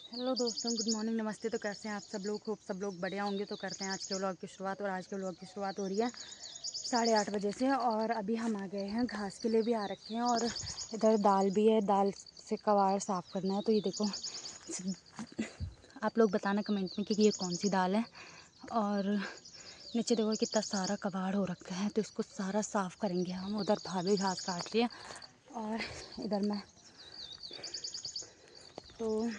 Hello दोस्तों, good morning, नमस्ते। तो कैसे हैं आप सब लोग? खूब सब लोग बढ़िया होंगे। तो करते हैं आज के व्लॉग की शुरुआत। और आज के व्लॉग की शुरुआत हो रही है 8:30 बजे से। और अभी हम आ गए हैं, घास के लिए भी आ रखे हैं। और इधर दाल भी है, दाल से कबाड़ साफ़ करना है। तो ये देखो, आप लोग बताना कमेंट में कि ये कौन सी दाल है। और नीचे देखो कितना सारा कबाड़ हो रखा है, तो इसको सारा साफ़ करेंगे हम। उधर भाभी घास काट रही है और इधर मैं। तो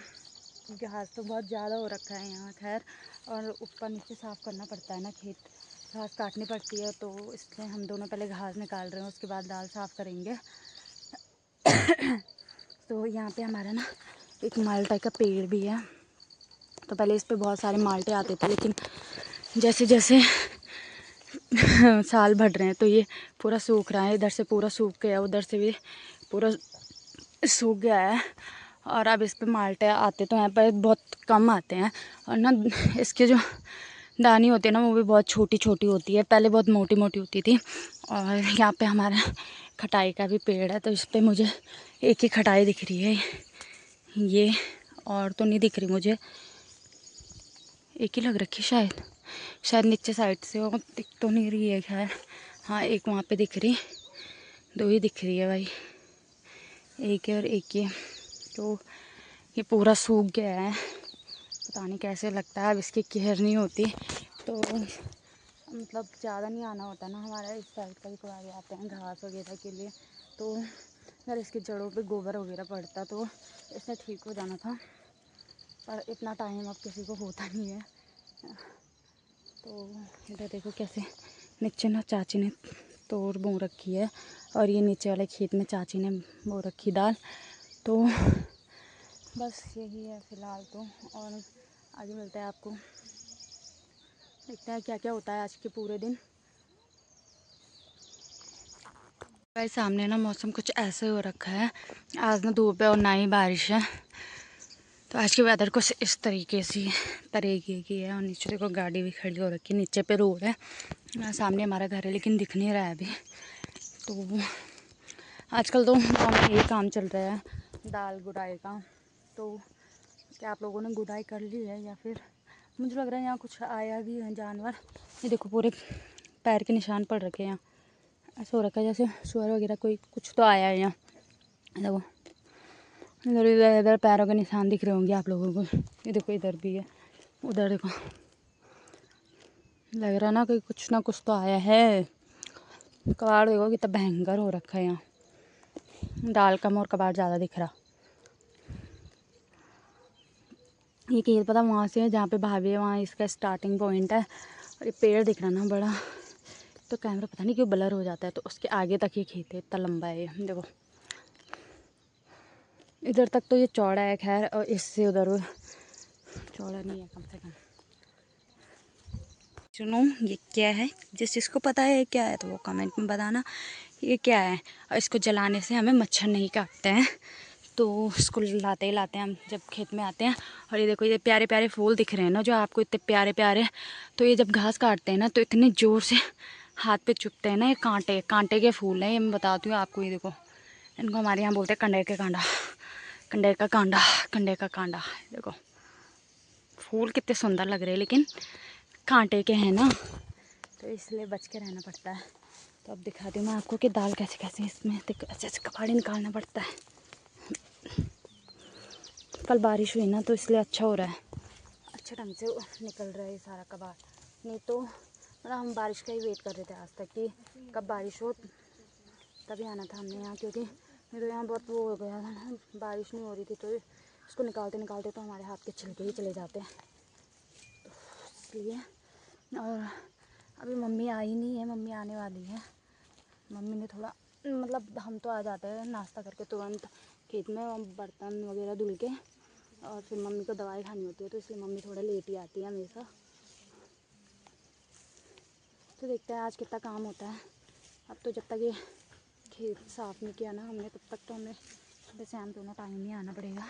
घास तो बहुत ज़्यादा हो रखा है यहाँ, खैर। और ऊपर नीचे साफ़ करना पड़ता है ना, खेत घास काटनी पड़ती है। तो इसलिए हम दोनों पहले घास निकाल रहे हैं, उसके बाद दाल साफ़ करेंगे। तो यहाँ पे हमारा ना एक माल्टा का पेड़ भी है। तो पहले इस पे बहुत सारे माल्टे आते थे, लेकिन जैसे जैसे साल बढ़ रहे हैं तो ये पूरा सूख रहा है। इधर से पूरा सूख गया, उधर से भी पूरा सूख गया है। और अब इस पे माल्टे आते तो यहाँ पर बहुत कम आते हैं। और ना इसके जो दानी होती है ना, वो भी बहुत छोटी छोटी होती है। पहले बहुत मोटी मोटी होती थी। और यहाँ पे हमारा खटाई का भी पेड़ है, तो इस पे मुझे एक ही खटाई दिख रही है ये, और तो नहीं दिख रही मुझे। एक ही लग रखी शायद नीचे साइड से वो दिख तो नहीं रही है। खैर हाँ, एक वहाँ पे दिख रही, दो ही दिख रही है भाई, एक है और एक ही। तो ये पूरा सूख गया है, पता नहीं कैसे लगता है। अब इसकी केयर नहीं होती तो मतलब ज़्यादा नहीं आना होता ना हमारा इस साइड का। भी कबाड़ी आते हैं घास वगैरह के लिए। तो अगर इसकी जड़ों पे गोबर वगैरह पड़ता तो इससे ठीक हो जाना था, पर इतना टाइम अब किसी को होता नहीं है। तो इधर देखो कैसे नीचे ना चाची ने तोड़ बो रखी है। और ये नीचे वाले खेत में चाची ने बो रखी दाल। तो बस यही है फ़िलहाल तो। और आगे मिलता है आपको, देखते हैं क्या क्या होता है आज के पूरे दिन। भाई सामने ना मौसम कुछ ऐसे हो रखा है, आज ना धूप है और ना ही बारिश है। तो आज की वेदर कुछ इस तरीके की है। और नीचे देखो गाड़ी भी खड़ी हो रखी है, नीचे पे रोड है। सामने हमारा घर है लेकिन दिख नहीं रहा है अभी। तो आजकल तो गाँव में यही काम चल रहा है, दाल गुड़ाई का। तो क्या आप लोगों ने गुड़ाई कर ली है? या फिर मुझे लग रहा है यहाँ कुछ आया भी है जानवर। ये देखो पूरे पैर के निशान पड़ रखे हैं यहाँ, ऐसा हो रखा है जैसे सुअर वगैरह कोई कुछ तो आया है यहाँ। देखो इधर इधर इधर पैरों के निशान दिख रहे होंगे आप लोगों को। ये देखो इधर भी है, उधर देखो, लग रहा ना कि कुछ ना कुछ तो आया है। कबाड़ देखो कितना भयंकर हो रखा है यहाँ, दाल कम और कबाड़ ज़्यादा दिख रहा। ये खेत पता वहाँ से है जहाँ पे भाभी है, वहाँ इसका स्टार्टिंग पॉइंट है। और ये पेड़ दिख रहा ना बड़ा, तो कैमरा पता नहीं क्यों ब्लर हो जाता है। तो उसके आगे तक ये खेत है, इतना लंबा है ये देखो। इधर तक तो ये चौड़ा है खैर, और इससे उधर चौड़ा नहीं है कम से कम। सुनो ये क्या है, जिस जिसको पता है ये क्या है तो वो कमेंट में बताना ये क्या है। और इसको जलाने से हमें मच्छर नहीं काटते हैं। तो इसको लाते ही लाते हैं हम जब खेत में आते हैं। और ये देखो ये प्यारे प्यारे फूल दिख रहे हैं ना जो आपको, इतने प्यारे प्यारे। तो ये जब घास काटते हैं ना तो इतने ज़ोर से हाथ पे चुभते हैं ना। ये कांटे कांटे के फूल हैं, ये मैं बताती हूँ आपको। ये देखो इनको हमारे यहाँ बोलते हैं कंडेर के कांडा, कंडेर का कांडा, कंडेर का कांडा। देखो फूल कितने सुंदर लग रहे हैं, लेकिन कांटे के हैं ना, तो इसलिए बच के रहना पड़ता है। तो अब दिखाती हूँ मैं आपको कि दाल कैसे कैसे इसमें देखो ऐसे ऐसे कबाड़ी निकालना पड़ता है। कल बारिश हुई ना तो इसलिए अच्छा हो रहा है, अच्छे ढंग से निकल रहा है ये सारा कबाड़। नहीं तो मतलब हम बारिश का ही वेट कर रहे थे आज तक कि कब बारिश हो, तभी आना था हमने यहाँ। क्योंकि नहीं तो यहाँ बहुत वो हो गया था ना, बारिश नहीं हो रही थी। तो इसको निकालते निकालते तो हमारे हाथ के छिलके ही चले जाते हैं, तो इसलिए। और अभी मम्मी आई नहीं है, मम्मी आने वाली है। मम्मी ने थोड़ा मतलब हम तो आ जाते हैं नाश्ता करके तुरंत खेत में, और बर्तन वगैरह धुल के, और फिर मम्मी को दवाई खानी होती है, तो इसलिए मम्मी थोड़ा लेट ही आती है हमेशा। तो देखते हैं आज कितना काम होता है। अब तो जब तक ये खेत साफ़ नहीं किया ना हमने, तब तक तो हमें सुबह शाम दोनों टाइम ही आना पड़ेगा।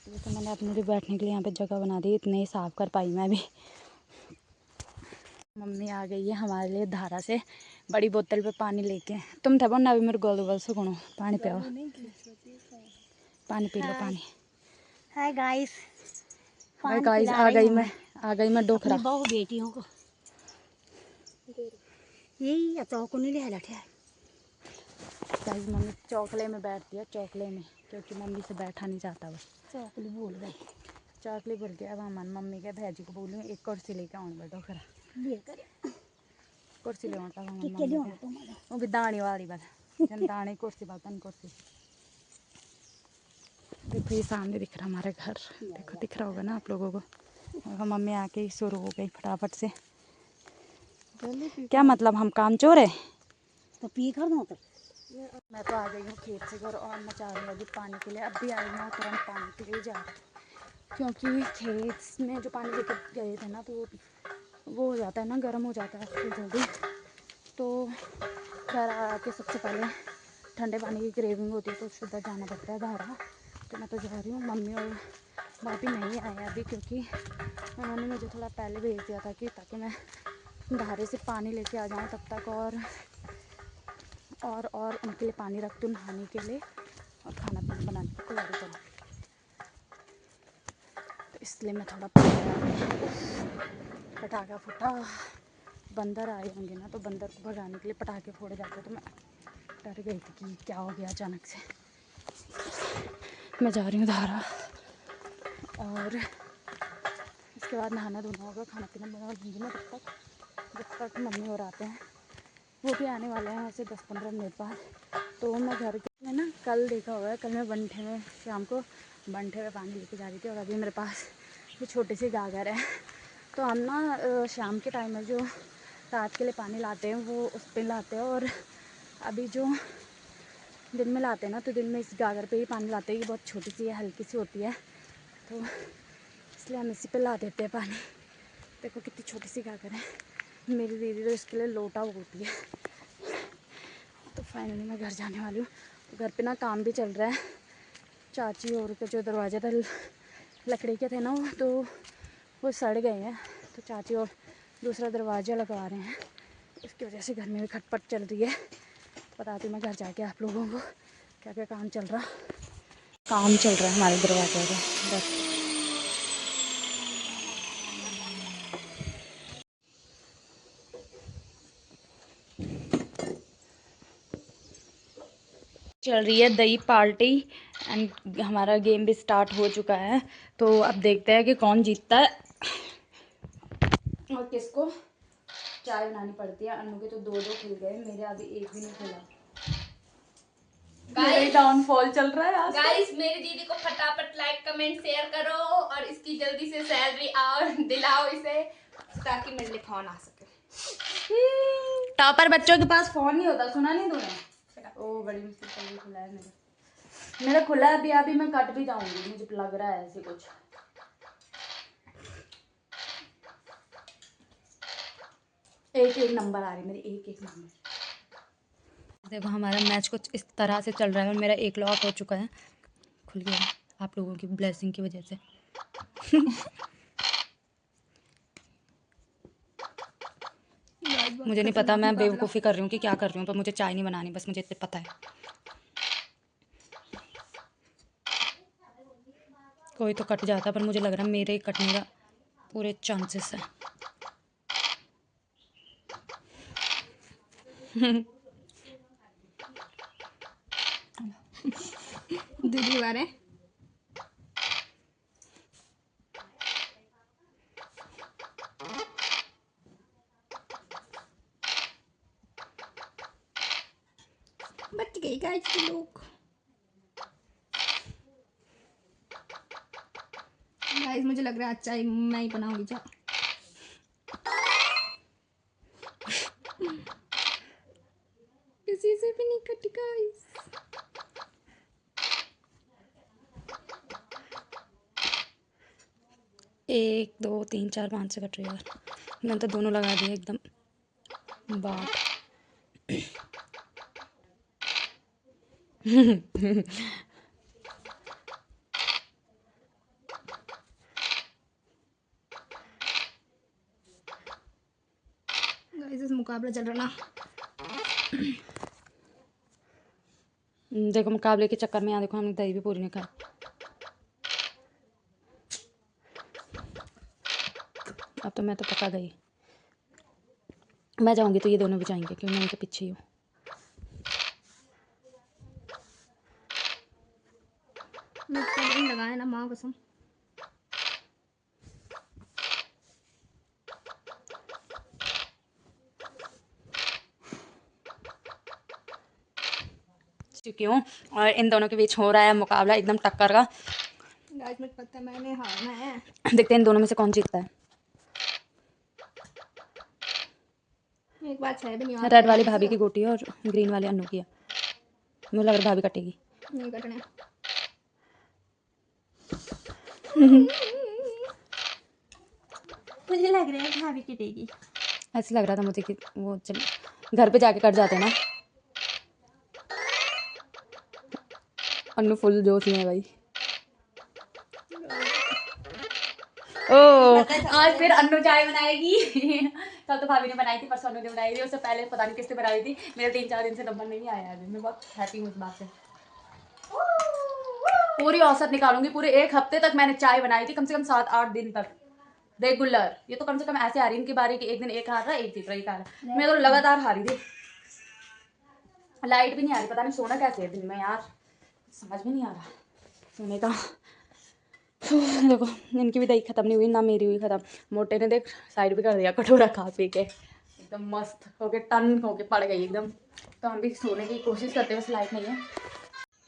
तो जैसे मैंने अपने लिए बैठने के लिए यहाँ पे जगह बना दी, इतने ही साफ़ कर पाई मैं भी। मम्मी आ गई है हमारे लिए धारा से बड़ी बोतल पे पानी लेके। तुम थे बोलना अभी मेरे गोल गोल से गुणो पानी पियो, पानी पी लो पानी। हाय गाइस, गाइस आ गई मैं डोखरा बहु बेटियों को यही चौक नहीं ले लठे। गाइस मम्मी चौकले में बैठती है, चौकले में, क्योंकि मम्मी से बैठा नहीं जाता बस। चौकली भूल गई, चौकली भूल गया। अब हम मम्मी के भैजी को बोलूँ एक कुर्सी लेके आऊँ मैं डोखरा कुर्सी ले आता हूँ मम्मी वो भी दानी वाली बात जन दानी कुर्सी बात कुर्सी। देखो ये सामने दिख रहा हमारे घर, देखो दिख रहा होगा ना आप लोगों को। देखो मम्मी आके ही शुरू हो गई फटाफट से। क्या मतलब हम काम चोर है? तो पी कर दो। तो मैं तो आ गई हूँ खेत से घर और मैं जा रही हूँ अभी पानी के लिए। अब भी आई हूँ तुरंत पानी के लिए जा रही हूँ, क्योंकि खेत में जो पानी लेकर गए थे ना तो वो हो जाता है ना, गर्म हो जाता है फिर जल्दी। तो घर आके सबसे पहले ठंडे पानी की क्रेविंग होती है तो उसके उधर जाना पड़ता है धारा। तो मैं तो जा रही हूँ। मम्मी और भाभी नहीं आए अभी, क्योंकि उन्होंने मुझे थोड़ा पहले भेज दिया था कि ताकि मैं धारे से पानी लेके आ जाऊँ तब तक, और उनके लिए पानी रख दूँ नहाने के लिए और खाना पीना बनाने की तैयारी करूँ। तो इसलिए मैं थोड़ा पटाखा फूटा। बंदर आए होंगे ना, तो बंदर को भगाने के लिए पटाखे फोड़े जाते। तो मैं डर गई थी कि क्या हो गया अचानक से। मैं जा रही हूँ धारा और इसके बाद नहाना धोना होगा, खाना पीना बना लूँगी मैं जब तक मम्मी और आते हैं। वो भी आने वाले हैं ऐसे 10-15 मिनट बाद। तो मैं घर में ना कल देखा होगा, कल मैं बंठे में शाम को बंठे में पानी लेके जा रही थी और अभी मेरे पास ये छोटी सी गागर है। तो हम ना शाम के टाइम में जो रात के लिए पानी लाते हैं वो उस पर लाते हैं, और अभी जो दिन में लाते हैं ना तो दिन में इस गागर पे ही पानी लाते हैं। ये बहुत छोटी सी है, हल्की सी होती है, तो इसलिए हम इसी पे ला देते हैं पानी। देखो कितनी छोटी सी गागर है। मेरी दीदी तो इसके लिए लोटा होती है। तो फाइनली मैं घर जाने वाली हूँ। घर पे ना काम भी चल रहा है। चाची और के जो दरवाजे थे लकड़ी के थे ना तो वो सड़ गए हैं, तो चाची और दूसरा दरवाज़ा लगवा रहे हैं। इसकी वजह से घर में भी खटपट चल रही है। बताती हूँ मैं घर जाके आप लोगों को क्या क्या काम चल रहा है हमारे दरवाजे का बस। चल रही है दही पार्टी एंड हमारा गेम भी स्टार्ट हो चुका है। तो अब देखते हैं कि कौन जीतता है और किसको चाय बनानी पड़ती है। अन्नू के तो 2-2 खुल गए, मेरे अभी एक भी नहीं खुला। गाइस डाउनफॉल चल रहा है आज। गाइस मेरी दीदी को फटाफट लाइक कमेंट शेयर करो और इसकी जल्दी से सैलरी आओ दिलाओ इसे, ताकि मेरे लिए फोन आ सके। टॉपर बच्चों के पास फोन नहीं होता, सुना नहीं तूने? ओ बड़ी मुश्किल से खुला है मेरा खुला है। अभी मैं कट भी जाऊंगी, मुझे लग रहा है ऐसे कुछ। एक नंबर आ रही मेरी, एक नंबर। देखो हमारा मैच कुछ इस तरह से चल रहा है और मेरा एक लॉक हो चुका है, खुल गया आप लोगों की ब्लेसिंग की वजह से। मुझे नहीं पता मैं बेवकूफ़ी कर रही हूँ कि क्या कर रही हूँ, पर मुझे चाय नहीं बनानी, बस मुझे इतना पता है। कोई तो कट जाता, पर मुझे लग रहा है मेरे कटने का पूरे चांसेस हैं। दीदी बारे बच गई गाइस के लोग। गाइस मुझे लग रहा है अच्छा मैं ही बनाऊंगी चाय। किसी से भी नहीं कटी गाइस। एक 2 3 4 5 से कट रही है यार। मैंने तो दोनों लगा दिए एकदम बाट। गाइस इस मुकाबला चल रहा ना। देखो मुकाबले के चक्कर में यहाँ देखो हमने दही भी पूरी नहीं खाई। अब तो मैं तो पका गई, मैं जाऊँगी तो ये दोनों भी जाएंगे क्योंकि मैं उनके पीछे ही हूँ। लगाए ना माँ कसम। चुकी हूँ और इन दोनों के बीच हो रहा है मुकाबला एकदम टक्कर का। गाइस मुझे पता है मैंने हारना है। देखते हैं इन दोनों में से कौन जीतता है। एक बात है भी नहीं रेड वाली भाभी की गोटी है और ग्रीन वाली अन्नू की है। मुझे लग रहा है भाभी कटेगी। नहीं कटने। मुझे लग रहा है भाभी कटेगी। ऐसे लग रहा था मुझे कि वो चल घर पे जाके कट जाते हैं ना। अन्नू फुल जोश में है भाई। ओ आज फिर अन्नू चाय बनाएगी। कल तो भाभी ने बनाई थी, परसों अन्नू ने बनाई थी, उससे पहले पता नहीं किसने बनाई थी। मेरे 3-4 दिन से नंबर नहीं आया अभी। मैं बहुत हैप्पी हूँ इस बात से। पूरी औसत निकालूंगी, पूरे 1 हफ्ते तक मैंने चाय बनाई थी, कम से कम 7-8 दिन तक रेगुलर। ये तो कम से कम ऐसे आ रही इनकी बारी कि एक दिन एक हार रहा, एक जीत रहा, एक हार रहा। मैं तो लगातार हारी थी। लाइट भी नहीं आ रही, पता नहीं सोना कैसे है दिन में यार, समझ में नहीं आ रहा सोने का। देखो इनकी भी दही खत्म नहीं हुई ना मेरी हुई खत्म। मोटे ने देख साइड पे कर दिया कटोरा खा पी के, एकदम मस्त होके टन होके पड़ गई एकदम। तो हम भी सोने की कोशिश करते हैं, बस लाइट नहीं है।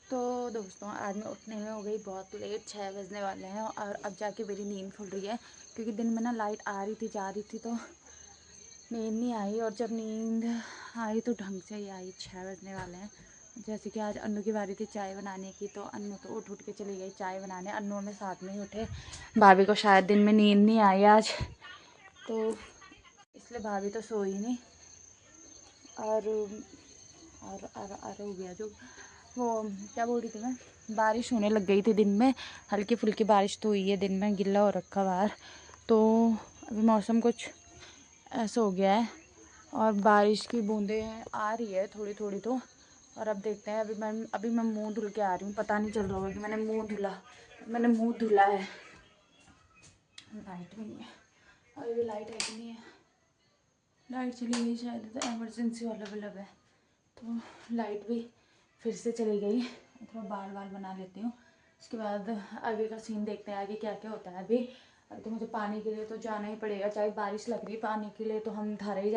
तो दोस्तों आज मैं उठने में हो गई बहुत लेट, 6 बजने वाले हैं और अब जाके मेरी नींद खुल रही है। क्योंकि दिन में ना लाइट आ रही थी जा रही थी तो नींद नहीं आई, और जब नींद आई तो ढंग से ही आई। 6 बजने वाले हैं। जैसे कि आज अन्नू की बारी थी चाय बनाने की, तो अन्नू तो उठ के चली गई चाय बनाने। अन्नू में साथ में ही उठे। भाभी को शायद दिन में नींद नहीं आई आज, तो इसलिए भाभी तो सोई नहीं। और हो गया जो वो क्या बोल रही थी मैं, बारिश होने लग गई थी दिन में। हल्की फुल्की बारिश तो हुई है दिन में, गिल्ला हो रखा बाहर। तो अभी मौसम कुछ ऐसा हो गया है और बारिश की बूंदें आ रही है थोड़ी थोड़ी तो। और अब देखते हैं, अभी मैं मुंह धुल के आ रही हूँ, पता नहीं चल रहा होगा कि मैंने मुंह धुला है। लाइट भी नहीं है, अभी भी लाइट है कि नहीं है। लाइट चली गई शायद, तो एमरजेंसी वाला बल्ब है तो लाइट भी फिर से चली गई। थोड़ा बाल बना लेती हूँ, उसके बाद आगे का सीन देखते हैं आगे क्या क्या होता है। अभी तो मुझे पानी के लिए तो जाना ही पड़ेगा, चाहे बारिश लग रही, पानी के लिए तो हम धारा ही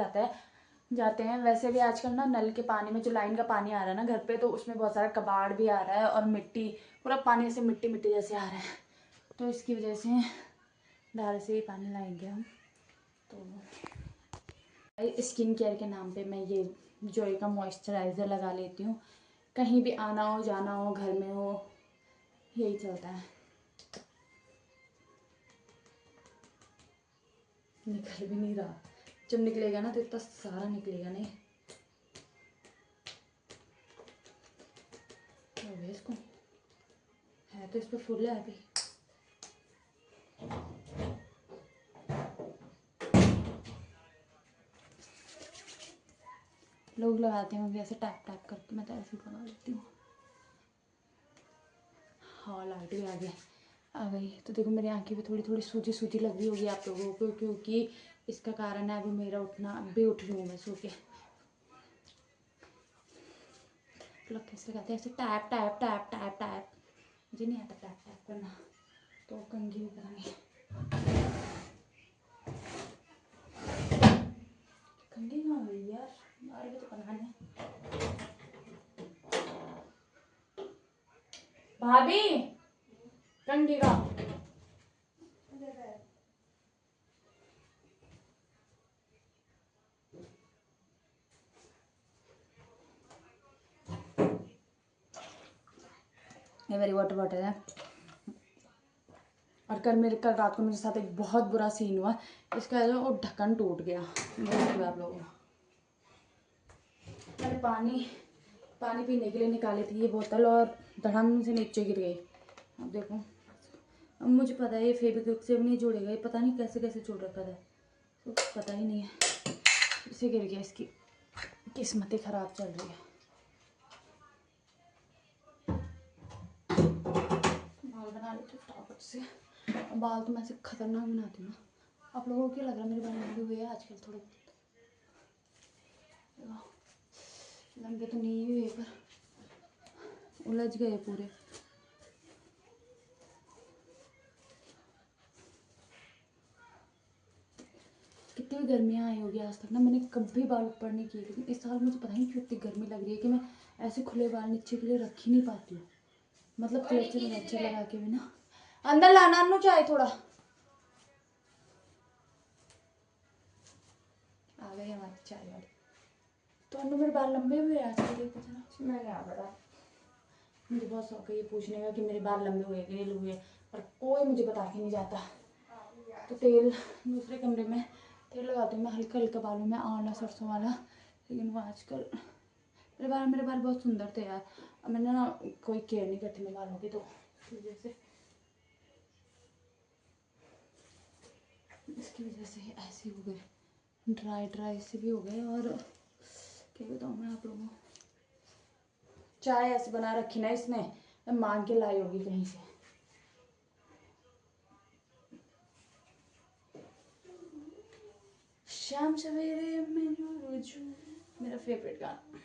जाते हैं। वैसे भी आजकल ना नल के पानी में जो लाइन का पानी आ रहा है ना घर पे, तो उसमें बहुत सारा कबाड़ भी आ रहा है और मिट्टी, पूरा पानी से मिट्टी मिट्टी जैसे आ रहा है। तो इसकी वजह से धारा से ही पानी लाएंगे हम। तो स्किन केयर के नाम पे मैं ये जॉय का मॉइस्चराइज़र लगा लेती हूँ। कहीं भी आना हो जाना हो, घर में हो, यही चलता है। निकल भी नहीं रहा, जब निकलेगा ना तो इतना सारा निकलेगा नहीं। इसको है तो इस पर फुल है अभी। लोग लगाते हैं, अभी ऐसे टैप टैप करके, मैं तो ऐसे लगा लेती हूँ। हाँ लाइट भी आ गई। तो देखो मेरी आंखें भी थोड़ी थोड़ी सूजी सूजी लग रही होगी आप लोगों को, क्योंकि इसका कारण है अभी मेरा उठना। अभी उठ रही हूँ मैं सो के। लोग कैसे लगाते हैं ऐसे tap tap tap tap tap, मुझे नहीं आता टैप टैप करना, तो कंघी भी कराएंगे। कंघी कहाँ गई यार, बाहर भी तो बनाने। भाभी कंघी का ये मेरी वाटर बॉटल है। और कल रात को मेरे साथ एक बहुत बुरा सीन हुआ। इसका जो वो ढक्कन टूट गया, बोलती हूँ आप लोगों को। मैंने पानी पीने के लिए निकाली थी ये बोतल और धड़ाम से नीचे गिर गई। अब देखो, अब मुझे पता है ये फेविक्विक से भी नहीं जुड़ेगा, ये पता नहीं कैसे कैसे जुड़ रखा था, तो पता ही नहीं है। इसे गिर गया, इसकी किस्मत ही ख़राब चल रही है। बाल बना लेती हूँ फटाफट से। बाल तो मैं ऐसे खतरनाक बनाती हूँ ना, आप लोगों को क्या लग रहा है मेरे बाल लंबे हुए हैं आजकल थोड़े लंबे तो नहीं हुए पर उलझ गए पूरे। कितनी भी गर्मियाँ आई होगी आज तक ना मैंने कभी बाल ऊपर नहीं किए, लेकिन इस साल मुझे पता नहीं क्यों इतनी गर्मी लग रही है कि मैं ऐसे खुले बाल नीचे के लिए रख ही नहीं पाती हूँ। मतलब क्लचर लगा के भी ना। अंदर लाना अन्नू चाहे थोड़ा। आ गई हमारी चाय वाली। तो अन्नू मेरे बाल लंबे हुए आज के लिए कुछ ना मैं क्या पता। मुझे बहुत शौक है ये पूछने का कि मेरे बाल लंबे हुए कि नहीं हुए, पर कोई मुझे बता के नहीं जाता। तो तेल दूसरे कमरे में तेल लगाती हूँ मैं हल्का हल्का बालों में आंवला सरसों वाला, लेकिन वो आजकल मेरे बाल बहुत सुंदर थे यार। अब मैंने ना कोई केयर नहीं करती मैं बालों की, तो इसकी वजह से ऐसे हो गए, ड्राई से भी हो गए। और क्या बताऊँ मैं आप लोगों को, चाय ऐसे बना रखी ना इसने मैं मांग के लाई होगी कहीं से। शाम सवेरे मेरा फेवरेट गाना,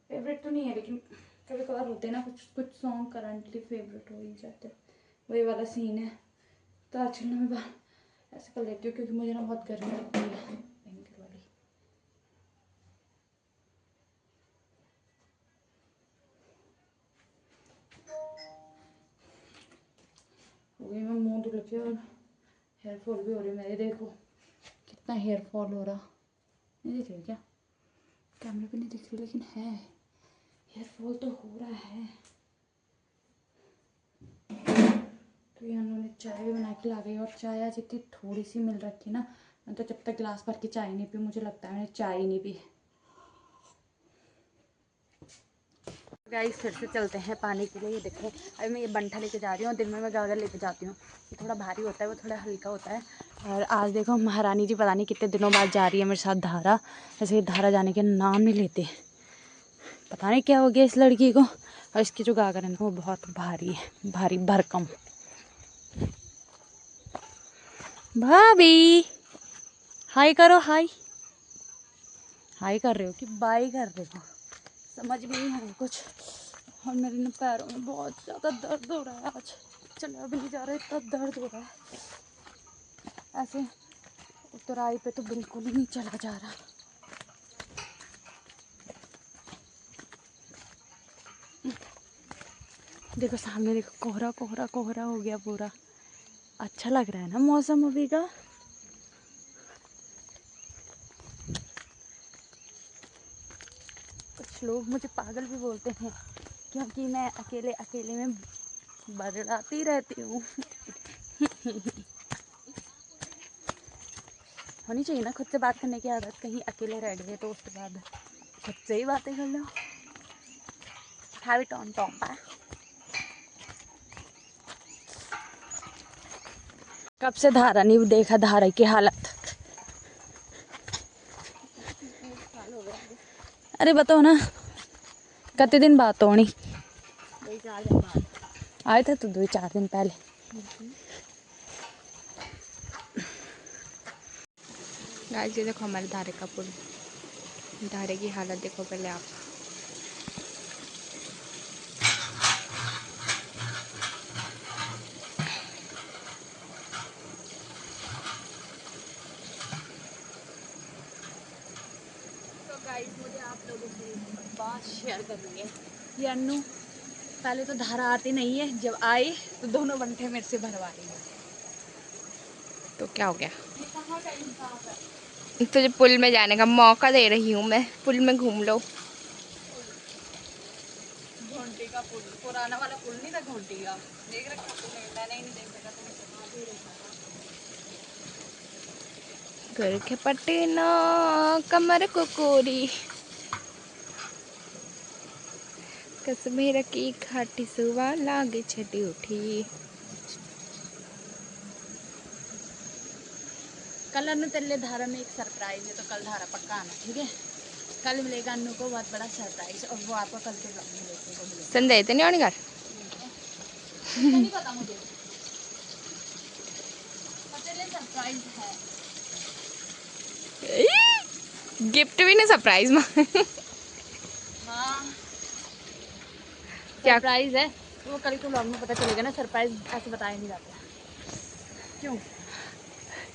फेवरेट तो नहीं है लेकिन कभी कभार होते हैं ना कुछ सॉन्ग करंटली फेवरेट हो ही जाते हैं। वही वाला सीन है। तो आजकल ना मैं बाल ऐसे कर लेती हूँ क्योंकि मुझे ना बहुत गर्मी लगती है भयंकर वाली। हो गई मैं मुँह धुल के, और हेयर फॉल भी हो रही है मेरे। देखो कितना हेयर फॉल हो रहा, नहीं दिख रही क्या? कैमरे पे नहीं दिख रही लेकिन है, हेयर फॉल तो हो रहा है। तो ये उन्होंने चाय भी बना के ला गई, और चाय आज इतनी थोड़ी सी मिल रखी ना, मैं तो जब तक गिलास भर के चाय नहीं पी मुझे लगता है मैंने चाय ही नहीं पी। गाइस फिर से चलते हैं पानी के लिए। ये देखो अभी मैं ये बंठा लेके जा रही हूँ, दिन में मैं गागर लेके जाती हूँ। ये थोड़ा भारी होता है, वो थोड़ा हल्का होता है। और आज देखो महारानी जी पता नहीं कितने दिनों बाद जा रही है मेरे साथ धारा। ऐसे ही धारा जाने के नाम नहीं लेते, पता नहीं क्या हो गया इस लड़की को। और इसकी जो गागर है वो बहुत भारी है, भारी भरकम। भाभी हाय करो, हाय हाय कर रहे हो कि बाय कर रहे हो, समझ में नहीं है कुछ। और मेरे ना पैरों में बहुत ज़्यादा दर्द हो रहा है आज, चला भी नहीं जा रहा है, इतना दर्द हो रहा है। ऐसे उतराई पे तो बिल्कुल ही नहीं चला जा रहा। देखो सामने देखो कोहरा कोहरा कोहरा हो गया पूरा। अच्छा लग रहा है ना मौसम अभी का। कुछ लोग मुझे पागल भी बोलते हैं क्योंकि मैं अकेले अकेले में बड़बड़ाती रहती हूँ। होनी चाहिए ना खुद से बात करने की आदत, कहीं अकेले रह गए तो उसके बाद खुद से ही बातें कर लो। Have it on top. कब से धारा नहीं देखा, धारा की हालत। अरे बताओ ना कितने दिन बाद तो नहीं आए थे, तो 2-4 दिन पहले। गाइस ये देखो हमारे धारे का पुल, धारे की हालत देखो पहले आप। तो गाइस मुझे आप लोगों से एक बात शेयर करनी है। ये अन्नू पहले तो धारा आती नहीं है, जब आई तो दोनों बंठे मेरे से भरवा रही है। तो क्या हो गया? ये कहाँ का इंसाफ है? तुझे पुल में जाने का मौका दे रही हूँ मैं, पुल में घूम लो। घंटी का पुल, पुराना वाला पुल नहीं था घंटी का, देख रखा तुमने? मैंने ही नहीं देख रखा, तुमने आज ही देखा था। घर के पटना कमर को कोरी कश्मीर की घाटी सुवा लागे छटी उठी। कल अन्नू तेरे लिए धारा में एक सरप्राइज है, तो कल धारा पक्का आना, ठीक है? कल मिलेगा अन्नू को बहुत बड़ा सरप्राइज, और वो आपको कल के ब्लॉग में देखने को मिलेगा। संदेह तो नहीं आने घर इतना नहीं पता मुझे, लिए सरप्राइज है। गिफ्ट भी नहीं, सरप्राइज में। हाँ क्या सरप्राइज है, वो कल के व्लॉग में पता चलेगा ना, सरप्राइज ऐसे बताया नहीं जाता। क्यों?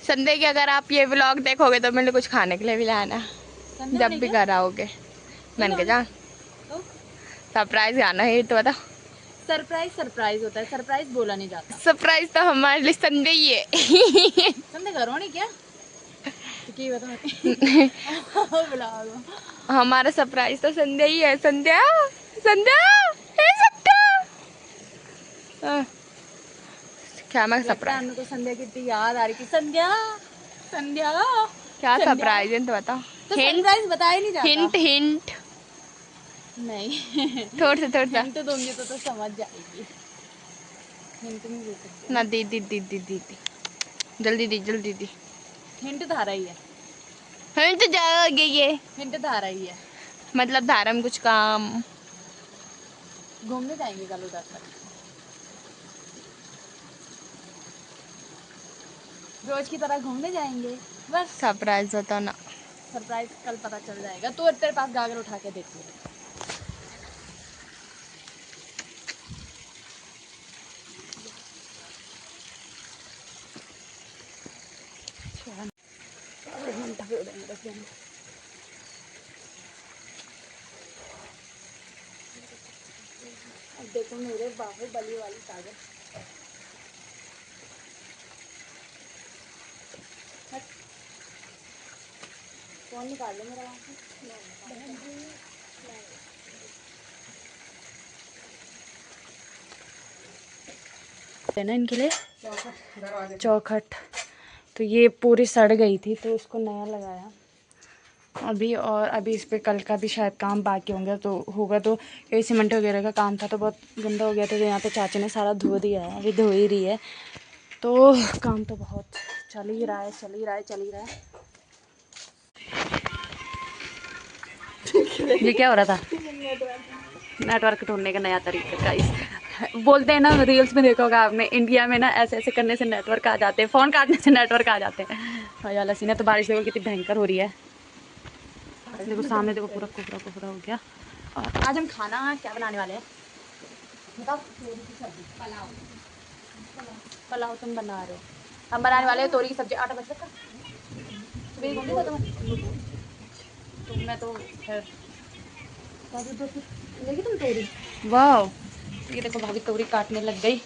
संडे की अगर आप ये व्लॉग देखोगे तो मेरे लिए कुछ खाने के लिए भी लाना, संडे जब होने भी क्या? घर आओगे। मैंने कहा जा तो सरप्राइज आना है तो बता। सरप्राइज सरप्राइज होता है, सरप्राइज बोला नहीं जाता। सरप्राइज तो हमारे लिए संडे ही है। संडे करो नहीं क्या? तो क्या बता बुला दो। हमारा सरप्राइज तो संडे ही है। संध्या, संध्या, हे संध्या। क्या मैं लगता है सरप्राइज, हमको संध्या की इतनी याद आ रही थी। संध्या संध्या क्या संध्या। सरप्राइज है तो बताओ। तो हिंट, सरप्राइज बताया नहीं जाता। हिंट, हिंट नहीं थोड़ा सा हिंट दूंगी तो समझ जाएगी। हिंट नहीं दे सकती ना। ना। दी दी दी दी दी दी जल्दी दी, जल्दी दी। हिंट धारा ही है, हिंट जाओगे ये हिंट धारा ही है। मतलब धारा में कुछ काम। घूमने जाएंगे कल उधर तक, रोज की तरह घूमने जाएंगे बस। सरप्राइज बताओ ना। सरप्राइज कल पता चल जाएगा। तो तेरे पास गागर उठा के देखती है। अब देखो मेरे बाहुबली वाली कागज। फोन निकाल लो मेरा वहाँ से। देना इनके लिए चौखट। तो ये पूरी सड़ गई थी तो इसको नया लगाया अभी। और अभी इस पे कल का भी शायद काम बाकी होंगे तो होगा। तो ये सीमेंट वगैरह का काम था तो बहुत गंदा हो गया था। तो यहाँ पे चाची ने सारा धो दिया है, अभी धो ही रही है। तो काम तो बहुत चल ही रहा है, चल ही रहा है, चल ही रहा है। ये क्या हो रहा था? नेटवर्क ढूंढने का नया तरीका का बोलते हैं ना, रील्स में देखा होगा आपने, इंडिया में ना ऐसे ऐसे करने से नेटवर्क आ जाते हैं, फ़ोन काटने से नेटवर्क आ जाते हैं। भाई वाला सीन है। तो बारिश देखो कितनी भयंकर हो रही है। देखो सामने देखो पूरा कोहरा कोहरा हो गया। और आज हम खाना क्या बनाने वाले हैं बताओ? पुलाव। पुलाव तुम बना रहे हो, हम बनाने वाले हैं तोरी की सब्जी। आटा बच रखा सुबह घूमने का तो मैं तो खैर लेगी तुम तोरी। वाह, ये देखो भाभी तोरी काटने लग गई।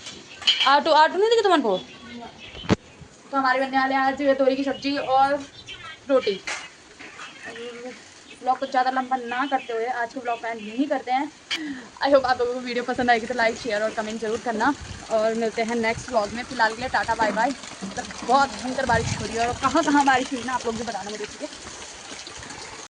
आटू आटू नहीं देगी तुमको। तो हमारे बनने वाले आज तोरी की सब्जी और रोटी। ब्लॉग को ज़्यादा लंबा ना करते हुए आज के ब्लॉग का एंड यहीं करते हैं। आई होप आप लोगों को वीडियो पसंद आएगी तो लाइक शेयर और कमेंट जरूर करना। और मिलते हैं नेक्स्ट ब्लॉग में। फिलहाल के लिए टाटा बाय बाय। बहुत भयंकर बारिश हो रही है और कहाँ कहाँ बारिश हुई ना आप लोग भी बताना मुझे, ठीक है।